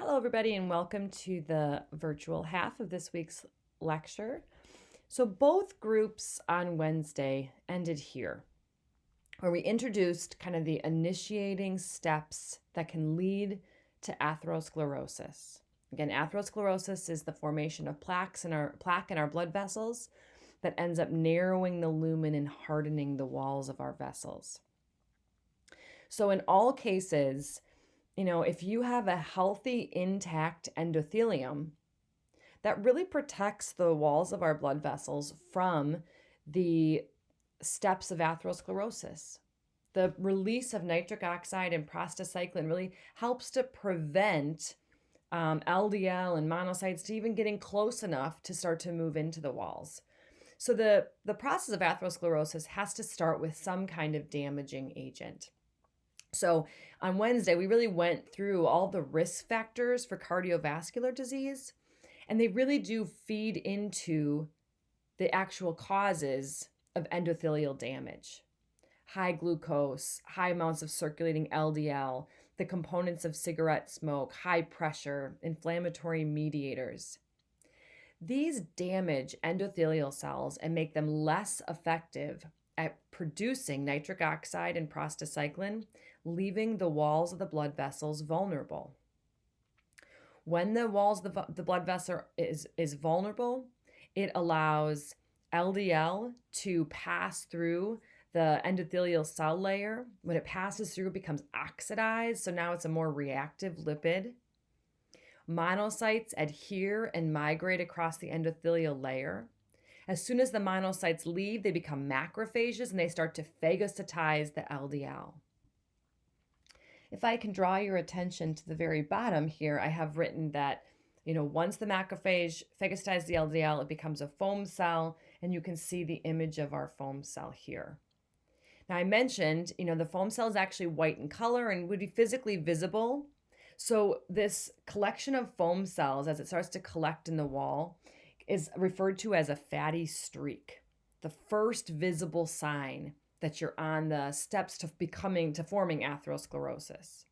Hello, everybody, and welcome to the virtual half of this week's lecture. So, both groups on Wednesday ended here, where we introduced kind of the initiating steps that can lead to atherosclerosis. Again, atherosclerosis is the formation of plaque in our blood vessels that ends up narrowing the lumen and hardening the walls of our vessels. So, in all cases, if you have a healthy, intact endothelium, that really protects the walls of our blood vessels from the steps of atherosclerosis. The release of nitric oxide and prostacyclin really helps to prevent LDL and monocytes to even getting close enough to start to move into the walls. So the process of atherosclerosis has to start with some kind of damaging agent. So on Wednesday, we really went through all the risk factors for cardiovascular disease, and they really do feed into the actual causes of endothelial damage. High glucose, high amounts of circulating LDL, the components of cigarette smoke, high pressure, inflammatory mediators. These damage endothelial cells and make them less effective at producing nitric oxide and prostacyclin, leaving the walls of the blood vessels vulnerable. When the walls of the blood vessel is vulnerable, it allows LDL to pass through the endothelial cell layer. When it passes through, it becomes oxidized, so now it's a more reactive lipid. Monocytes adhere and migrate across the endothelial layer. As soon as the monocytes leave, they become macrophages and they start to phagocytize the LDL. If I can draw your attention to the very bottom here, I have written that, once the macrophage phagocytizes the LDL, it becomes a foam cell, and you can see the image of our foam cell here. Now, I mentioned, the foam cell is actually white in color and would be physically visible. So this collection of foam cells, as it starts to collect in the wall, is referred to as a fatty streak, the first visible sign that you're on the steps to forming atherosclerosis.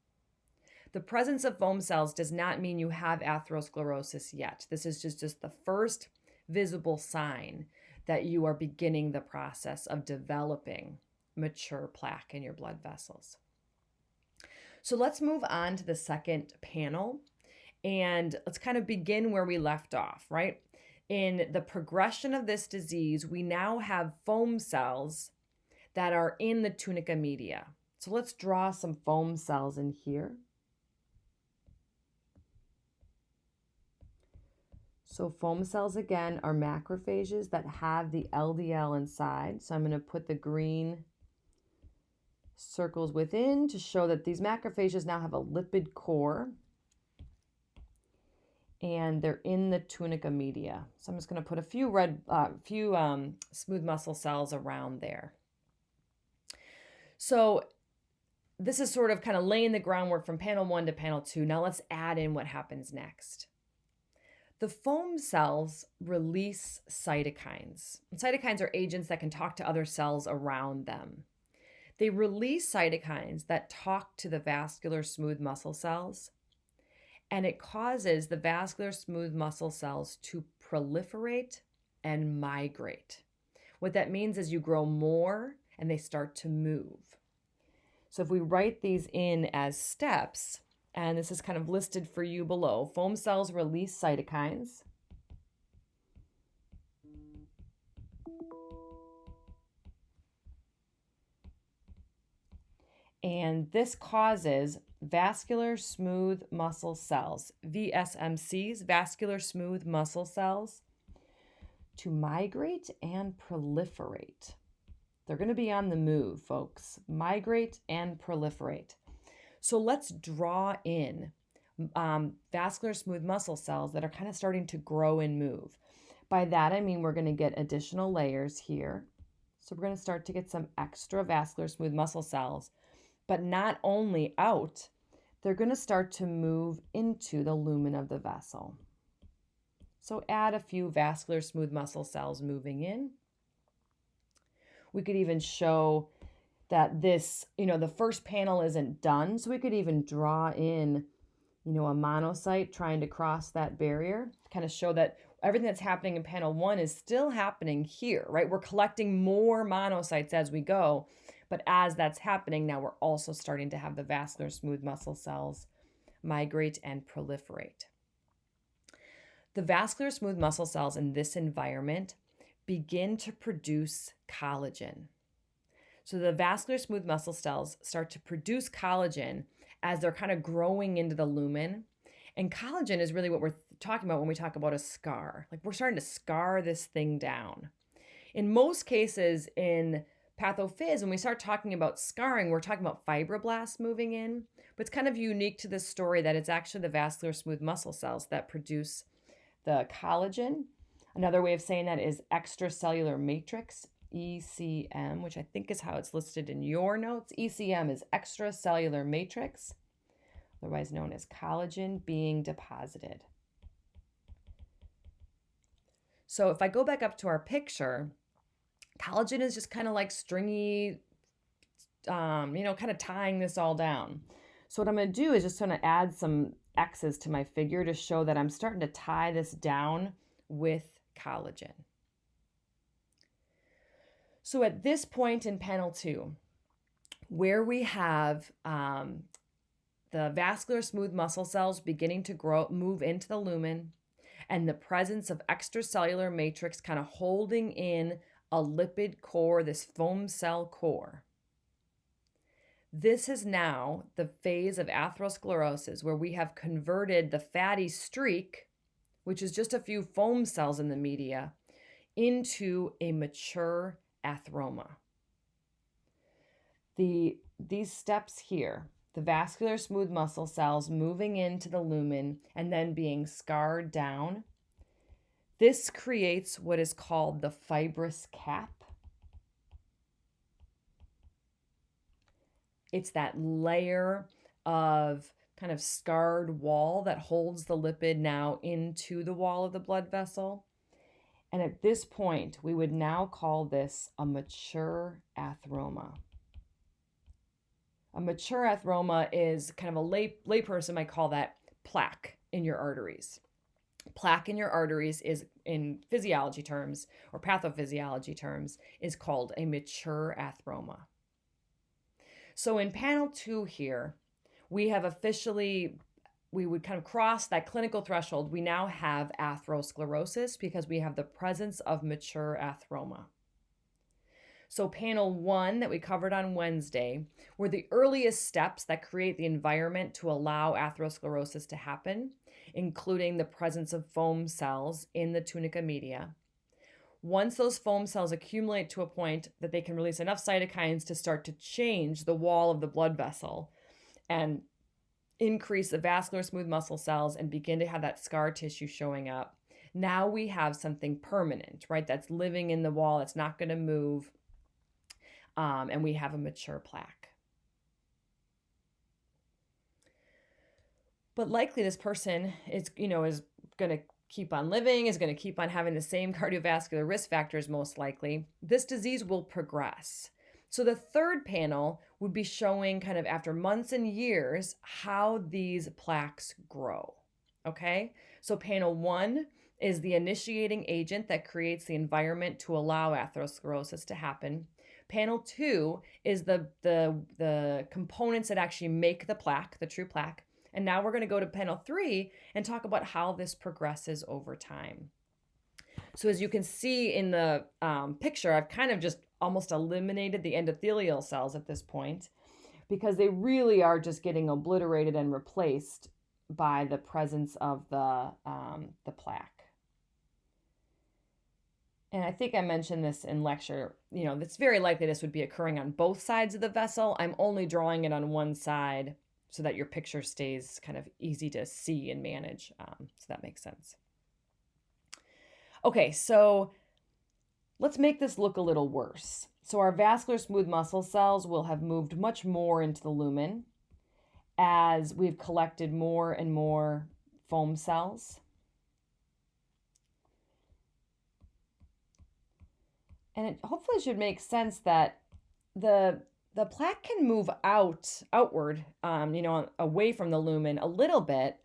The presence of foam cells does not mean you have atherosclerosis yet. This is just the first visible sign that you are beginning the process of developing mature plaque in your blood vessels. So let's move on to the second panel, and let's kind of begin where we left off, right? In the progression of this disease, we now have foam cells that are in the tunica media. So let's draw some foam cells in here. So foam cells, again, are macrophages that have the LDL inside. So I'm going to put the green circles within to show that these macrophages now have a lipid core, and they're in the tunica media. So I'm just going to put a few smooth muscle cells around there. So this is sort of kind of laying the groundwork from panel 1 to panel 2. Now let's add in what happens next. The foam cells release cytokines. And cytokines are agents that can talk to other cells around them. They release cytokines that talk to the vascular smooth muscle cells, and it causes the vascular smooth muscle cells to proliferate and migrate. What that means is you grow more and they start to move. So if we write these in as steps, and this is kind of listed for you below, foam cells release cytokines. And this causes vascular smooth muscle cells, VSMCs, vascular smooth muscle cells, to migrate and proliferate. They're going to be on the move, folks. Migrate and proliferate. So let's draw in vascular smooth muscle cells that are kind of starting to grow and move. By that, I mean we're going to get additional layers here. So we're going to start to get some extra vascular smooth muscle cells, but not only out, they're going to start to move into the lumen of the vessel. So add a few vascular smooth muscle cells moving in. We could even show that this, the first panel isn't done, so we could even draw in a monocyte trying to cross that barrier, kind of show that everything that's happening in panel 1 is still happening here, right? We're collecting more monocytes as we go, but as that's happening, now we're also starting to have the vascular smooth muscle cells migrate and proliferate. The vascular smooth muscle cells in this environment begin to produce collagen. So the vascular smooth muscle cells start to produce collagen as they're kind of growing into the lumen. And collagen is really what we're talking about when we talk about a scar. Like we're starting to scar this thing down. In most cases in pathophys, when we start talking about scarring, we're talking about fibroblasts moving in. But it's kind of unique to this story that it's actually the vascular smooth muscle cells that produce the collagen. Another way of saying that is extracellular matrix, ECM, which I think is how it's listed in your notes. ECM is extracellular matrix, otherwise known as collagen being deposited. So if I go back up to our picture, collagen is just kind of like stringy, kind of tying this all down. So what I'm going to do is just going to add some X's to my figure to show that I'm starting to tie this down with collagen. So at this point in panel 2, where we have the vascular smooth muscle cells beginning to move into the lumen, and the presence of extracellular matrix kind of holding in a lipid core, this foam cell core. This is now the phase of atherosclerosis where we have converted the fatty streak, which is just a few foam cells in the media, into a mature atheroma. These steps here, the vascular smooth muscle cells moving into the lumen and then being scarred down, this creates what is called the fibrous cap. It's that layer of kind of scarred wall that holds the lipid now into the wall of the blood vessel. And at this point, we would now call this a mature atheroma. A mature atheroma is kind of a layperson might call that plaque in your arteries. Plaque in your arteries is, in physiology terms or pathophysiology terms, is called a mature atheroma. So in panel 2 here, we have officially, we would kind of cross that clinical threshold. We now have atherosclerosis because we have the presence of mature atheroma. So panel 1 that we covered on Wednesday were the earliest steps that create the environment to allow atherosclerosis to happen, including the presence of foam cells in the tunica media. Once those foam cells accumulate to a point that they can release enough cytokines to start to change the wall of the blood vessel and increase the vascular smooth muscle cells and begin to have that scar tissue showing up, now we have something permanent, right? That's living in the wall, that's not going to move, and we have a mature plaque. But likely this person is going to keep on living, is going to keep on having the same cardiovascular risk factors most likely. This disease will progress. So the third panel would be showing kind of after months and years how these plaques grow, okay? So panel 1 is the initiating agent that creates the environment to allow atherosclerosis to happen. Panel 2 is the components that actually make the plaque, the true plaque. And now we're going to go to panel 3 and talk about how this progresses over time. So as you can see in the picture, I've kind of just almost eliminated the endothelial cells at this point because they really are just getting obliterated and replaced by the presence of the plaque. And I think I mentioned this in lecture, it's very likely this would be occurring on both sides of the vessel. I'm only drawing it on one side so that your picture stays kind of easy to see and manage. So that makes sense. Okay, so let's make this look a little worse. So our vascular smooth muscle cells will have moved much more into the lumen as we've collected more and more foam cells. And it hopefully should make sense that the the plaque can move outward, away from the lumen a little bit,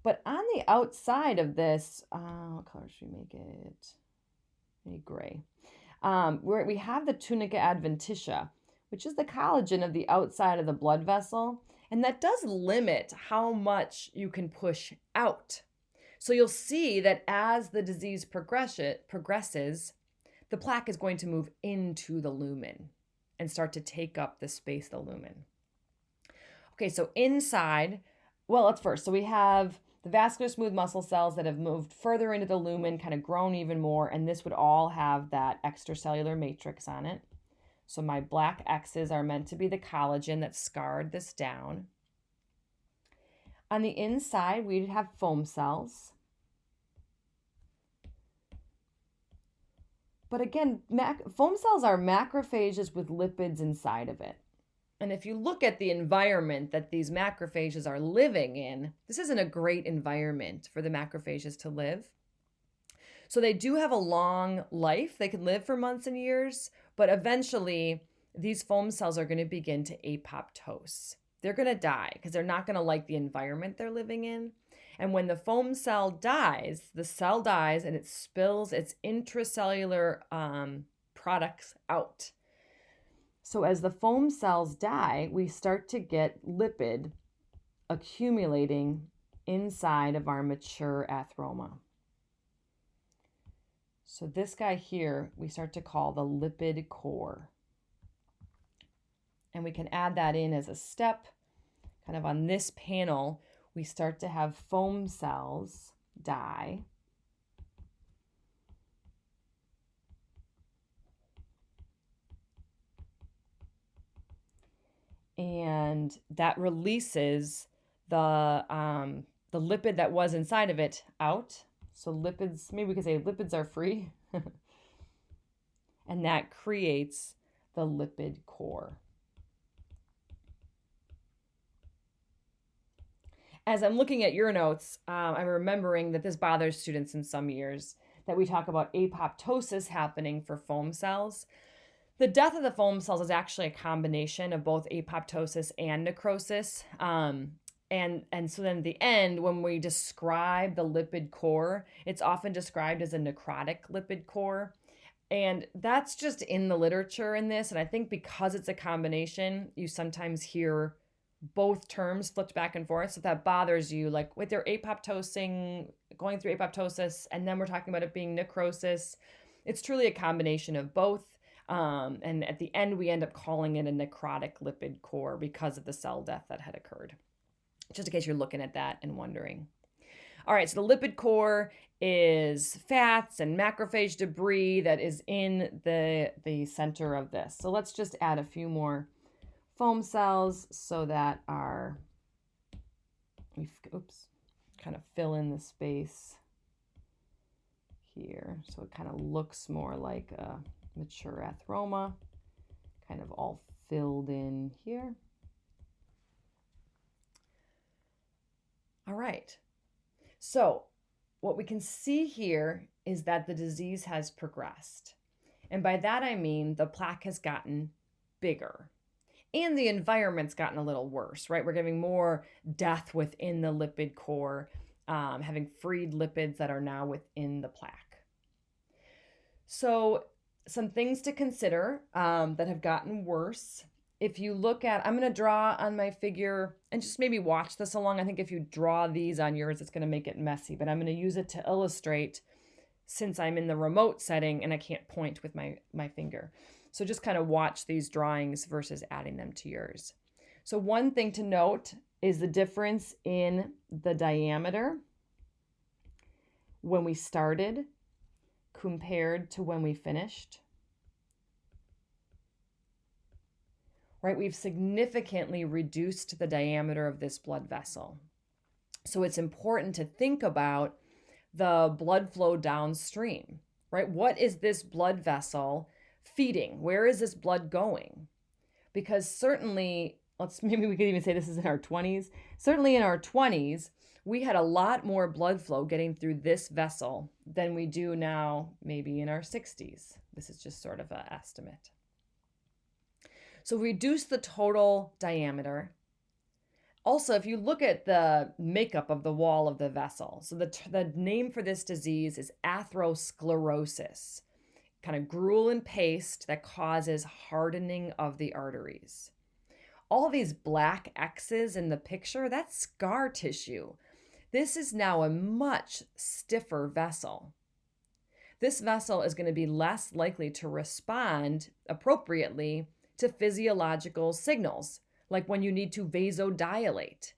but on the outside of this, what color should we make it? Maybe gray. Where we have the tunica adventitia, which is the collagen of the outside of the blood vessel, and that does limit how much you can push out. So you'll see that as the disease progresses, the plaque is going to move into the lumen and start to take up the space of the lumen. Okay, so inside, so we have the vascular smooth muscle cells that have moved further into the lumen, kind of grown even more, and this would all have that extracellular matrix on it. So my black X's are meant to be the collagen that scarred this down. On the inside, we'd have foam cells. But again, foam cells are macrophages with lipids inside of it. And if you look at the environment that these macrophages are living in, this isn't a great environment for the macrophages to live. So they do have a long life. They can live for months and years, but eventually these foam cells are going to begin to apoptose. They're going to die because they're not going to like the environment they're living in. And when the foam cell dies, the cell dies and it spills its intracellular products out. So as the foam cells die, we start to get lipid accumulating inside of our mature atheroma. So this guy here, we start to call the lipid core. And we can add that in as a step. Kind of on this panel, we start to have foam cells die. And that releases the lipid that was inside of it out. So lipids, maybe we could say lipids are free. And that creates the lipid core. As I'm looking at your notes, I'm remembering that this bothers students in some years, that we talk about apoptosis happening for foam cells. The death of the foam cells is actually a combination of both apoptosis and necrosis. And so then at the end, when we describe the lipid core, it's often described as a necrotic lipid core. And that's just in the literature in this. And I think because it's a combination, you sometimes hear both terms flipped back and forth. So if that bothers you, like with their apoptosing, going through apoptosis, and then we're talking about it being necrosis, it's truly a combination of both. And at the end, we end up calling it a necrotic lipid core because of the cell death that had occurred. Just in case you're looking at that and wondering. All right, so the lipid core is fats and macrophage debris that is in the center of this. So let's just add a few more foam cells so that kind of fill in the space here. So it kind of looks more like a mature atheroma, kind of all filled in here. All right. So what we can see here is that the disease has progressed. And by that, I mean the plaque has gotten bigger and the environment's gotten a little worse, right? We're getting more death within the lipid core, having freed lipids that are now within the plaque. So some things to consider that have gotten worse. If you look at, I'm going to draw on my figure and just maybe watch this along. I think if you draw these on yours, it's going to make it messy, but I'm going to use it to illustrate since I'm in the remote setting and I can't point with my finger. So just kind of watch these drawings versus adding them to yours. So one thing to note is the difference in the diameter when we started compared to when we finished. Right, we've significantly reduced the diameter of this blood vessel. So it's important to think about the blood flow downstream, right? What is this blood vessel feeding? Where is this blood going? Because certainly, maybe we could even say this is in our 20s. Certainly in our 20s, we had a lot more blood flow getting through this vessel than we do now, maybe in our 60s. This is just sort of an estimate. So reduce the total diameter. Also, if you look at the makeup of the wall of the vessel, so the name for this disease is atherosclerosis, kind of gruel and paste that causes hardening of the arteries. All these black X's in the picture, that's scar tissue. This is now a much stiffer vessel. This vessel is going to be less likely to respond appropriately to physiological signals, like when you need to vasodilate.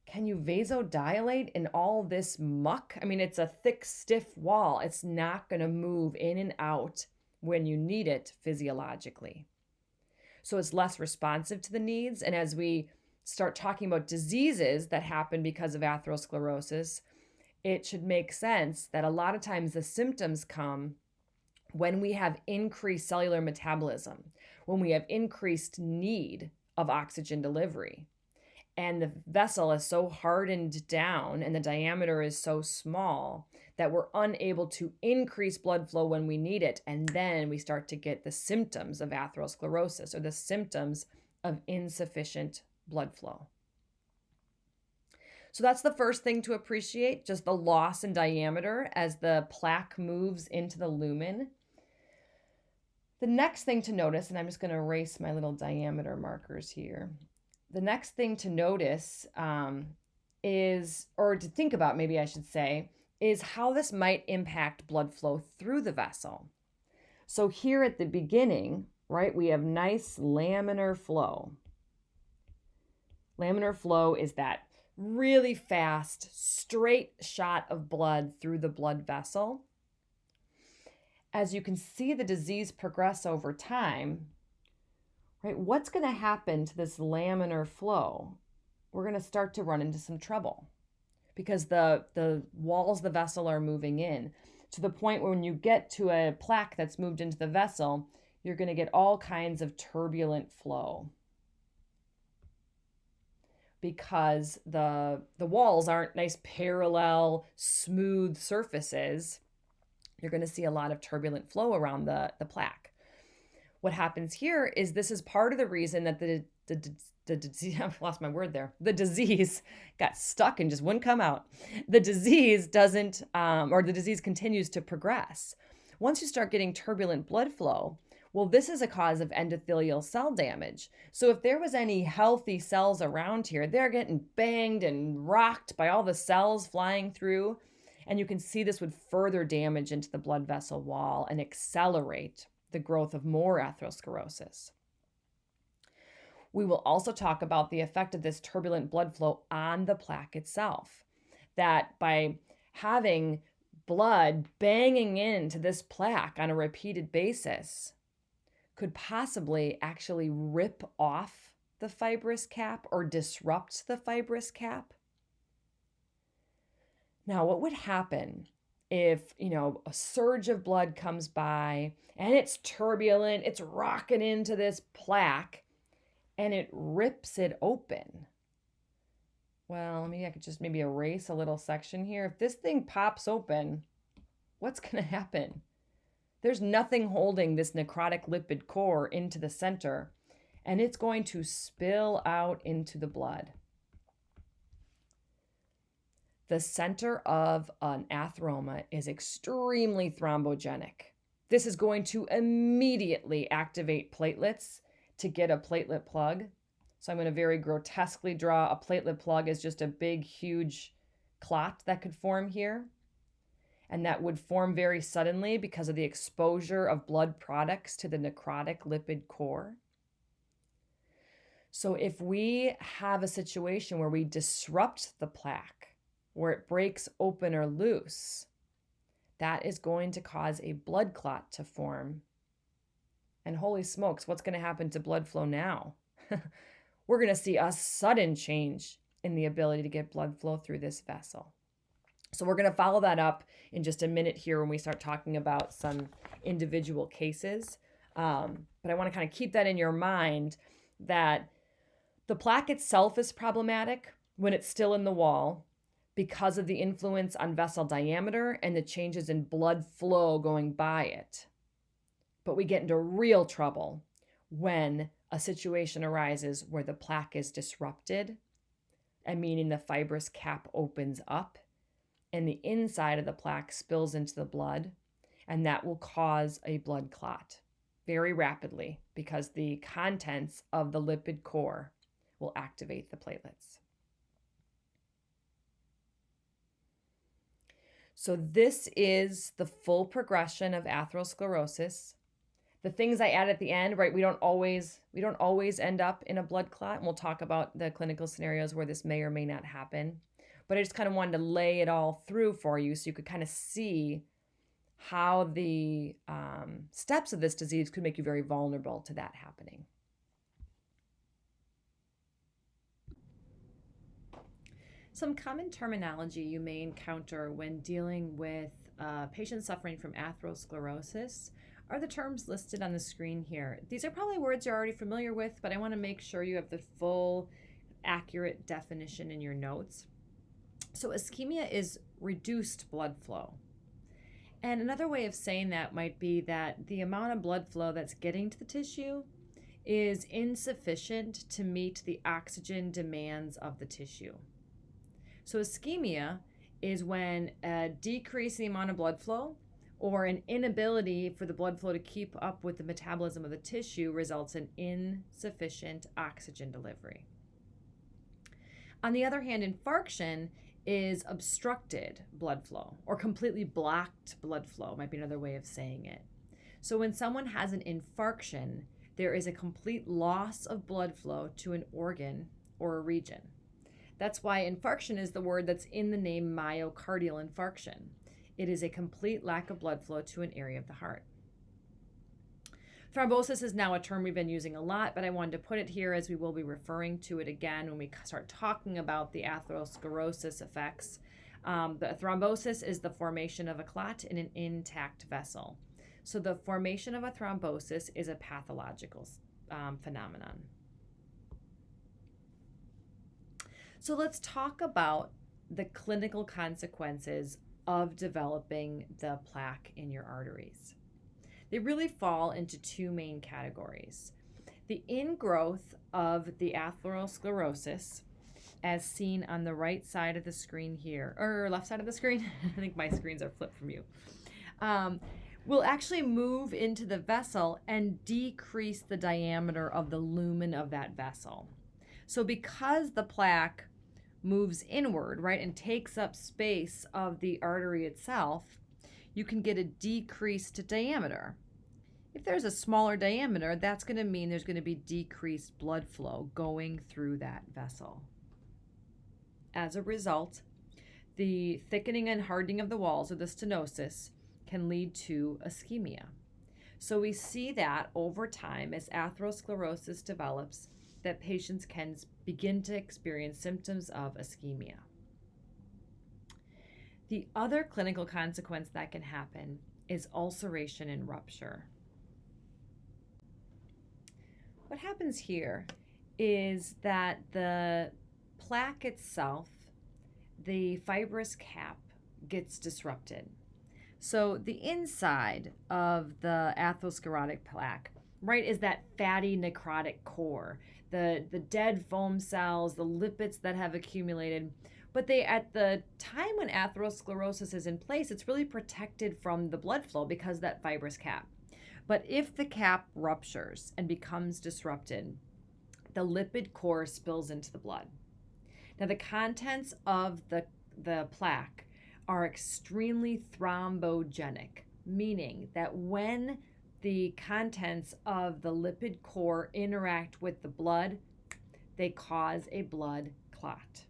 Can you vasodilate in all this muck? I mean, it's a thick, stiff wall. It's not going to move in and out when you need it physiologically. So it's less responsive to the needs. And as we start talking about diseases that happen because of atherosclerosis, it should make sense that a lot of times the symptoms come when we have increased cellular metabolism, when we have increased need of oxygen delivery. And the vessel is so hardened down and the diameter is so small that we're unable to increase blood flow when we need it. And then we start to get the symptoms of atherosclerosis, or the symptoms of insufficient blood flow. So that's the first thing to appreciate, just the loss in diameter as the plaque moves into the lumen. The next thing to notice, and I'm just going to erase my little diameter markers here. The next thing to notice is, or to think about maybe I should say, is how this might impact blood flow through the vessel. So here at the beginning, right, we have nice laminar flow. Laminar flow is that really fast, straight shot of blood through the blood vessel. As you can see the disease progress over time, right, what's going to happen to this laminar flow? We're going to start to run into some trouble because the walls of the vessel are moving in to the point where when you get to a plaque that's moved into the vessel, you're going to get all kinds of turbulent flow, because the walls aren't nice, parallel, smooth surfaces. You're going to see a lot of turbulent flow around the plaque. What happens here is this is part of the reason that the disease, I've lost my word there. The disease got stuck and just wouldn't come out. The disease doesn't, or the disease continues to progress. Once you start getting turbulent blood flow, well, this is a cause of endothelial cell damage. So if there was any healthy cells around here, they're getting banged and rocked by all the cells flying through. And you can see this would further damage into the blood vessel wall and accelerate the growth of more atherosclerosis. We will also talk about the effect of this turbulent blood flow on the plaque itself. That by having blood banging into this plaque on a repeated basis could possibly actually rip off the fibrous cap or disrupt the fibrous cap. Now, what would happen if, a surge of blood comes by and it's turbulent, it's rocking into this plaque and it rips it open? Well, maybe I could just erase a little section here. If this thing pops open, what's going to happen? There's nothing holding this necrotic lipid core into the center, and it's going to spill out into the blood. The center of an atheroma is extremely thrombogenic. This is going to immediately activate platelets to get a platelet plug. So I'm going to very grotesquely draw a platelet plug as just a big, huge clot that could form here. And that would form very suddenly because of the exposure of blood products to the necrotic lipid core. So if we have a situation where we disrupt the plaque, where it breaks open or loose, that is going to cause a blood clot to form. And holy smokes, what's going to happen to blood flow now? We're going to see a sudden change in the ability to get blood flow through this vessel. So we're going to follow that up in just a minute here when we start talking about some individual cases. But I want to kind of keep that in your mind, that the plaque itself is problematic when it's still in the wall because of the influence on vessel diameter and the changes in blood flow going by it. But we get into real trouble when a situation arises where the plaque is disrupted, and meaning the fibrous cap opens up and the inside of the plaque spills into the blood, and that will cause a blood clot very rapidly because the contents of the lipid core will activate the platelets. So this is the full progression of atherosclerosis. The things I add at the end, right? We don't always end up in a blood clot, and we'll talk about the clinical scenarios where this may or may not happen. But I just kind of wanted to lay it all through for you so you could kind of see how the steps of this disease could make you very vulnerable to that happening. Some common terminology you may encounter when dealing with patients suffering from atherosclerosis are the terms listed on the screen here. These are probably words you're already familiar with, but I want to make sure you have the full, accurate definition in your notes. So ischemia is reduced blood flow. And another way of saying that might be that the amount of blood flow that's getting to the tissue is insufficient to meet the oxygen demands of the tissue. So ischemia is when a decrease in the amount of blood flow or an inability for the blood flow to keep up with the metabolism of the tissue results in insufficient oxygen delivery. On the other hand, infarction is obstructed blood flow or completely blocked blood flow, might be another way of saying it. So when someone has an infarction, there is a complete loss of blood flow to an organ or a region. That's why infarction is the word that's in the name myocardial infarction. It is a complete lack of blood flow to an area of the heart. Thrombosis is now a term we've been using a lot, but I wanted to put it here as we will be referring to it again when we start talking about the atherosclerosis effects. The thrombosis is the formation of a clot in an intact vessel. So the formation of a thrombosis is a pathological phenomenon. So let's talk about the clinical consequences of developing the plaque in your arteries. They really fall into two main categories. The ingrowth of the atherosclerosis, as seen on the right side of the screen here, or left side of the screen, I think my screens are flipped from you, will actually move into the vessel and decrease the diameter of the lumen of that vessel. So because the plaque moves inward, right, and takes up space of the artery itself, you can get a decreased diameter. If there's a smaller diameter, that's going to mean there's going to be decreased blood flow going through that vessel. As a result, the thickening and hardening of the walls, or the stenosis, can lead to ischemia. So we see that over time as atherosclerosis develops, that patients can begin to experience symptoms of ischemia. The other clinical consequence that can happen is ulceration and rupture. What happens here is that the plaque itself, the fibrous cap, gets disrupted. So the inside of the atherosclerotic plaque, right, is that fatty necrotic core, the dead foam cells, the lipids that have accumulated. But they, at the time when atherosclerosis is in place, it's really protected from the blood flow because of that fibrous cap. But if the cap ruptures and becomes disrupted, the lipid core spills into the blood. Now, the contents of the plaque are extremely thrombogenic, meaning that when the contents of the lipid core interact with the blood, they cause a blood clot.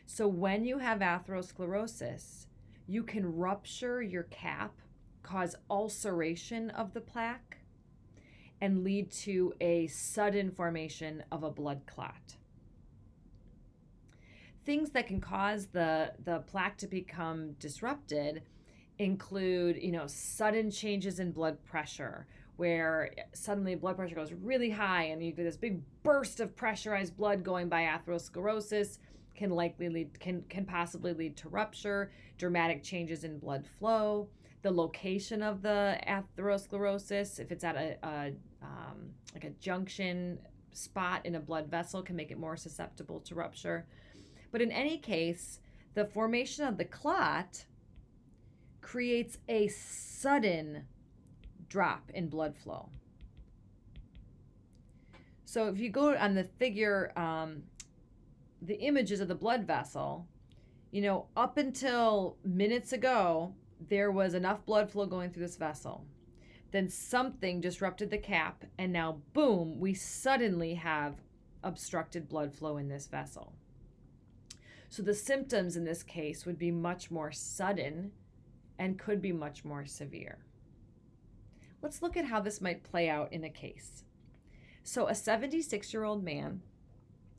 So when you have atherosclerosis, you can rupture your cap, cause ulceration of the plaque, and lead to a sudden formation of a blood clot. Things that can cause the plaque to become disrupted include, sudden changes in blood pressure, where suddenly blood pressure goes really high and you get this big burst of pressurized blood going by atherosclerosis, can possibly lead to rupture, dramatic changes in blood flow. the location of the atherosclerosis, if it's at like a junction spot in a blood vessel, can make it more susceptible to rupture. But in any case, the formation of the clot creates a sudden drop in blood flow. So if you go on the figure, the images of the blood vessel, up until minutes ago, there was enough blood flow going through this vessel. Then something disrupted the cap, and now, boom, we suddenly have obstructed blood flow in this vessel. So the symptoms in this case would be much more sudden and could be much more severe. Let's look at how this might play out in a case. So a 76-year-old man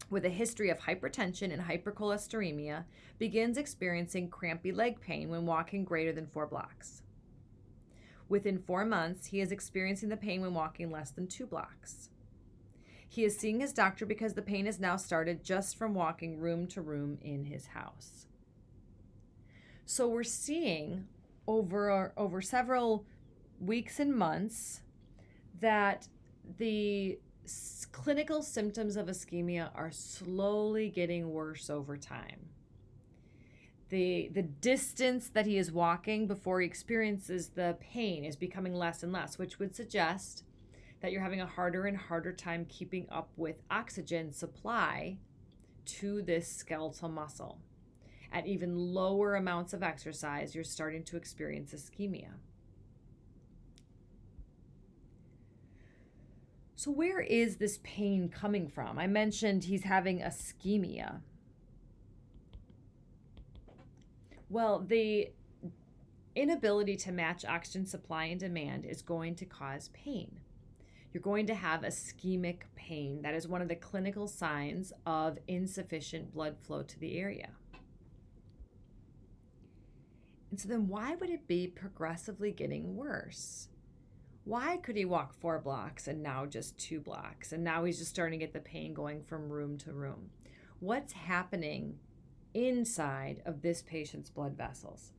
with a history of hypertension and hypercholesteremia begins experiencing crampy leg pain when walking greater than 4 blocks. Within 4 months, he is experiencing the pain when walking less than 2 blocks. He is seeing his doctor because the pain has now started just from walking room to room in his house. So we're seeing over several weeks and months that the clinical symptoms of ischemia are slowly getting worse over time. The distance that he is walking before he experiences the pain is becoming less and less, which would suggest that you're having a harder and harder time keeping up with oxygen supply to this skeletal muscle. At even lower amounts of exercise, you're starting to experience ischemia. So where is this pain coming from? I mentioned he's having ischemia. Well, the inability to match oxygen supply and demand is going to cause pain. You're going to have ischemic pain. That is one of the clinical signs of insufficient blood flow to the area. And so then why would it be progressively getting worse? Why could he walk 4 blocks and now just 2 blocks? And now he's just starting to get the pain going from room to room. What's happening inside of this patient's blood vessels?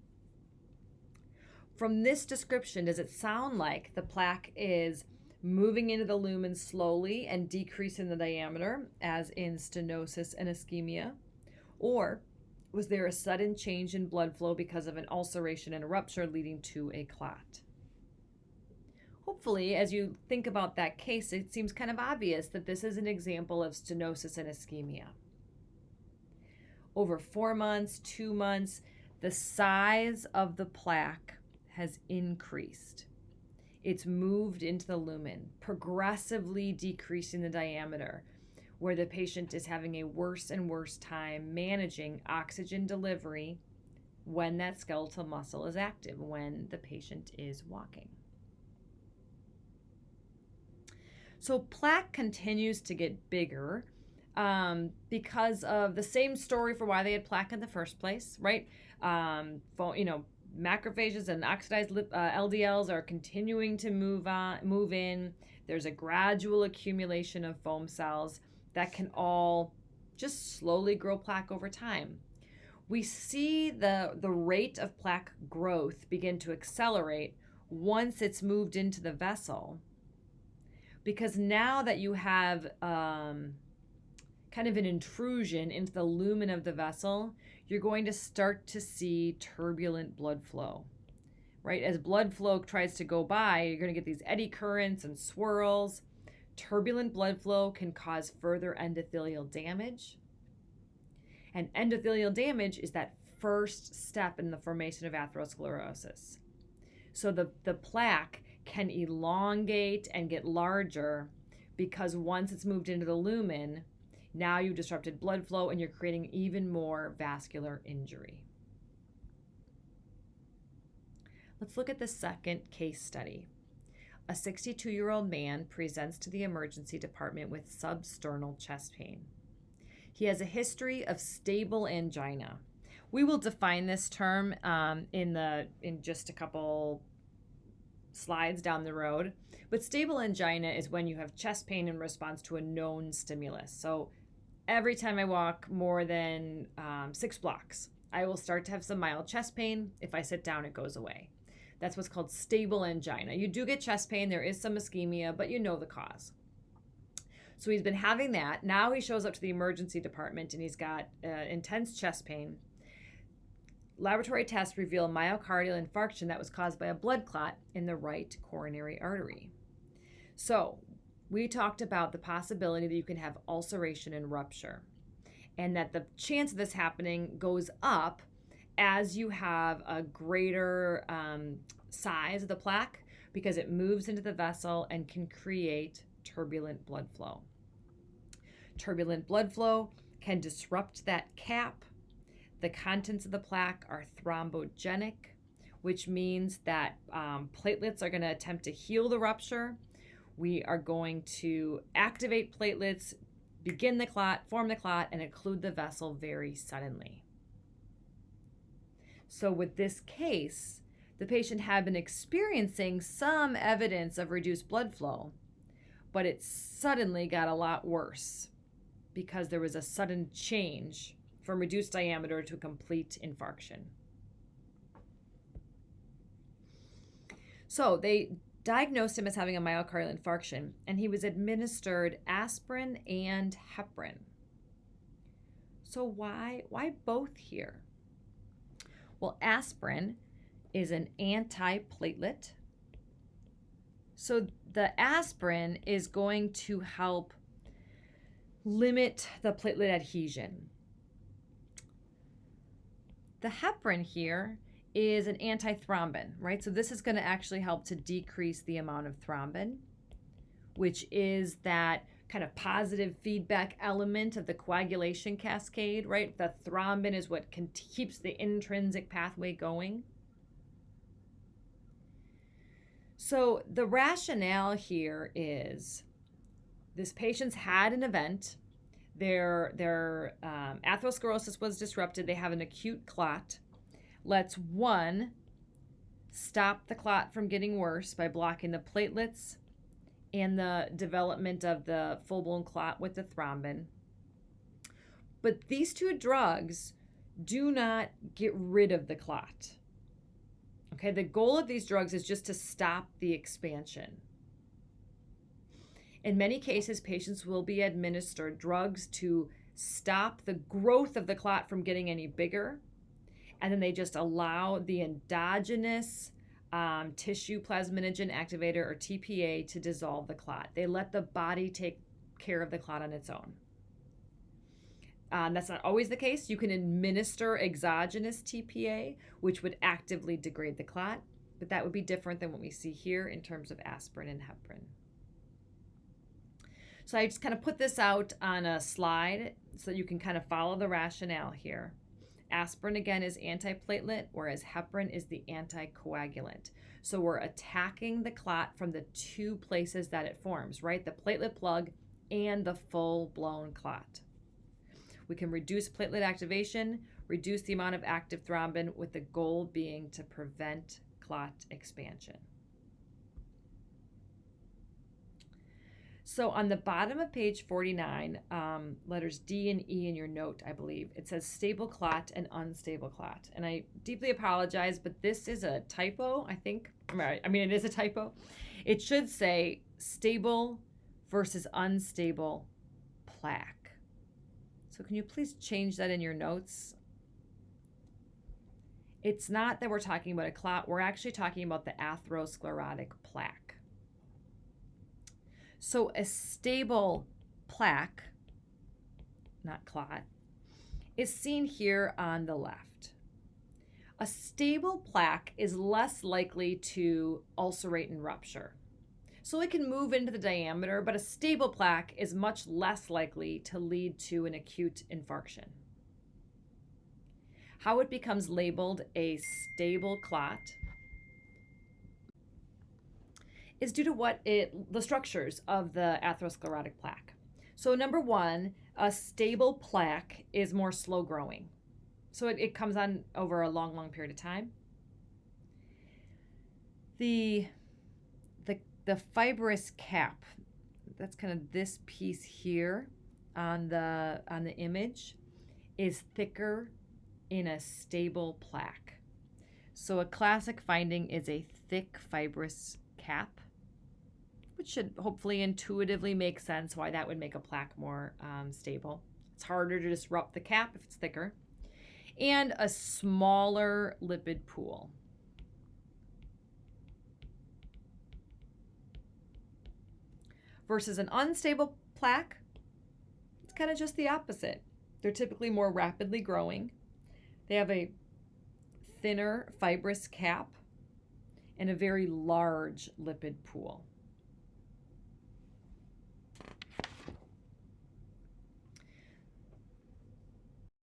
From this description, does it sound like the plaque is moving into the lumen slowly and decreasing the diameter, as in stenosis and ischemia? Or was there a sudden change in blood flow because of an ulceration and a rupture leading to a clot? Hopefully, as you think about that case, it seems kind of obvious that this is an example of stenosis and ischemia. Over 4 months, 2 months, the size of the plaque has increased. It's moved into the lumen, progressively decreasing the diameter, where the patient is having a worse and worse time managing oxygen delivery when that skeletal muscle is active, when the patient is walking. So plaque continues to get bigger because of the same story for why they had plaque in the first place, right? Macrophages and oxidized LDLs are continuing to move in. There's a gradual accumulation of foam cells that can all just slowly grow plaque over time. We see the rate of plaque growth begin to accelerate once it's moved into the vessel, because now that you have kind of an intrusion into the lumen of the vessel, you're going to start to see turbulent blood flow, right? As blood flow tries to go by, you're going to get these eddy currents and swirls. Turbulent blood flow can cause further endothelial damage. And endothelial damage is that first step in the formation of atherosclerosis. So the plaque can elongate and get larger because once it's moved into the lumen, now you've disrupted blood flow and you're creating even more vascular injury. Let's look at the second case study. A 62-year-old man presents to the emergency department with substernal chest pain. He has a history of stable angina. We will define this term in just a couple slides down the road. But stable angina is when you have chest pain in response to a known stimulus. So every time I walk more than 6 blocks, I will start to have some mild chest pain. If I sit down, it goes away. That's what's called stable angina. You do get chest pain. There is some ischemia, but you know the cause. So he's been having that. Now he shows up to the emergency department and he's got intense chest pain. Laboratory tests reveal myocardial infarction that was caused by a blood clot in the right coronary artery. So we talked about the possibility that you can have ulceration and rupture, and that the chance of this happening goes up as you have a greater size of the plaque, because it moves into the vessel and can create turbulent blood flow. Turbulent blood flow can disrupt that cap. The contents of the plaque are thrombogenic, which means that platelets are going to attempt to heal the rupture. We are going to activate platelets, begin the clot, form the clot, and occlude the vessel very suddenly. So with this case, the patient had been experiencing some evidence of reduced blood flow, but it suddenly got a lot worse because there was a sudden change from reduced diameter to a complete infarction. So they diagnosed him as having a myocardial infarction, and he was administered aspirin and heparin. So why both here? Well, aspirin is an antiplatelet. So the aspirin is going to help limit the platelet adhesion. The heparin here is an antithrombin, right? So this is going to actually help to decrease the amount of thrombin, which is that kind of positive feedback element of the coagulation cascade, right? The thrombin is what keeps the intrinsic pathway going. So the rationale here is this patient's had an event. Their atherosclerosis was disrupted. They have an acute clot. Let's, one, stop the clot from getting worse by blocking the platelets and the development of the full-blown clot with the thrombin. But these two drugs do not get rid of the clot. Okay, the goal of these drugs is just to stop the expansion. In many cases, patients will be administered drugs to stop the growth of the clot from getting any bigger, and then they just allow the endogenous tissue plasminogen activator, or TPA, to dissolve the clot. They let the body take care of the clot on its own. That's not always the case. You can administer exogenous TPA, which would actively degrade the clot, but that would be different than what we see here in terms of aspirin and heparin. So I just kind of put this out on a slide so that you can kind of follow the rationale here. Aspirin, again, is antiplatelet, whereas heparin is the anticoagulant. So we're attacking the clot from the two places that it forms, right? The platelet plug and the full-blown clot. We can reduce platelet activation, reduce the amount of active thrombin, with the goal being to prevent clot expansion. So on the bottom of page 49, letters D and E in your note, I believe, it says stable clot and unstable clot. And I deeply apologize, but this is a typo, I think. I mean, it is a typo. It should say stable versus unstable plaque. So can you please change that in your notes? It's not that we're talking about a clot. We're actually talking about the atherosclerotic plaque. So a stable plaque, not clot, is seen here on the left. A stable plaque is less likely to ulcerate and rupture. So it can move into the diameter, but a stable plaque is much less likely to lead to an acute infarction. How it becomes labeled a stable clot is due to the structures of the atherosclerotic plaque. So number one, a stable plaque is more slow growing. So it comes on over a long, long period of time. The fibrous cap, that's kind of this piece here on the image, is thicker in a stable plaque. So a classic finding is a thick fibrous cap, which should hopefully intuitively make sense why that would make a plaque more stable. It's harder to disrupt the cap if it's thicker. And a smaller lipid pool. Versus an unstable plaque, it's kind of just the opposite. They're typically more rapidly growing. They have a thinner fibrous cap and a very large lipid pool.